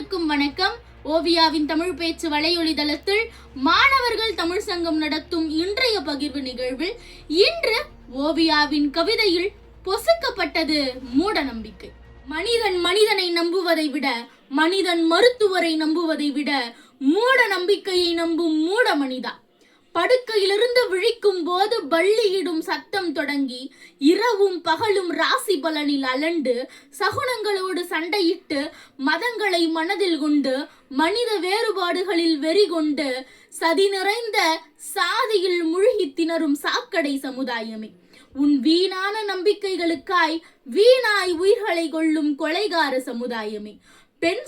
அனைவருக்கும் வணக்கம். ஓவியாவின் தமிழ் பேச்சு வலையொலி தளத்தில் மாணவர்கள் தமிழ் சங்கம் நடத்தும் இன்றைய பகிர்வு நிகழ்வில் இன்று ஓவியாவின் கவிதையில் பொசுக்கப்பட்டது மூட நம்பிக்கை. மனிதன் மனிதனை நம்புவதை விட, மனிதன் மருத்துவரை நம்புவதை விட மூட நம்பிக்கையை நம்பும் மூட மனிதா. படுக்கையிலிருந்து விழிக்கும் போது பள்ளியிடும் சத்தம் தொடங்கி இரவும் பகலும் ராசி பலனில் அலண்டு சகுனங்களோடு சண்டையிட்டு மதங்களை மனதில் கொண்டு மனித வேறுபாடுகளில் வெறி கொண்டு சதி நிறைந்த சாதியில் மூழ்கி திணறும் சாக்கடை சமுதாயமே, உன் வீணான நம்பிக்கைகளுக்காய் வீணாய் உயிர்களை கொள்ளும் கொலைகார சமுதாயமே, பெண்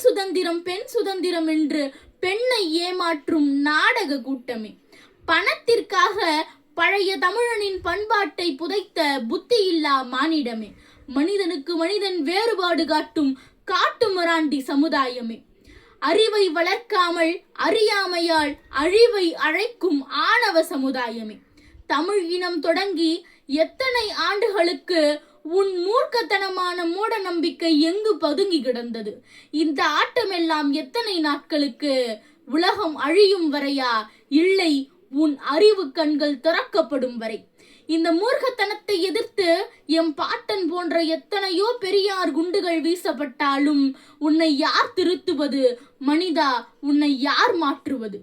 சுதந்திரம் என்று பெண்ணை ஏமாற்றும் நாடக கூட்டமே, பணத்திற்காக பழைய தமிழனின் பண்பாட்டை புதைத்த புத்தியில்லா மானிடமே, மனிதனுக்கு மனிதன் வேறுபாடு காட்டும் காட்டுமிராண்டி சமுதாயமே, அறிவை வளர்க்காமல் அறியாமையால் அழிவை அழைக்கும் ஆணவ சமுதாயமே, தமிழ் இனம் தொடங்கி எத்தனை ஆண்டுகளுக்கு உன் மூர்க்கத்தனமான மூட நம்பிக்கை எங்கு பதுங்கி கிடந்தது? இந்த ஆட்டமெல்லாம் எத்தனை நாட்களுக்கு? உலகம் அழியும் வரையா, இல்லை உன் அறிவு கண்கள் திறக்கப்படும் வரை? இந்த மூர்க்கத்தனத்தை எதிர்த்து எம் பாட்டன் போன்ற எத்தனையோ பெரியார் குண்டுகள் வீசப்பட்டாலும் உன்னை யார் திருத்துவது? மனிதா, உன்னை யார் மாற்றுவது?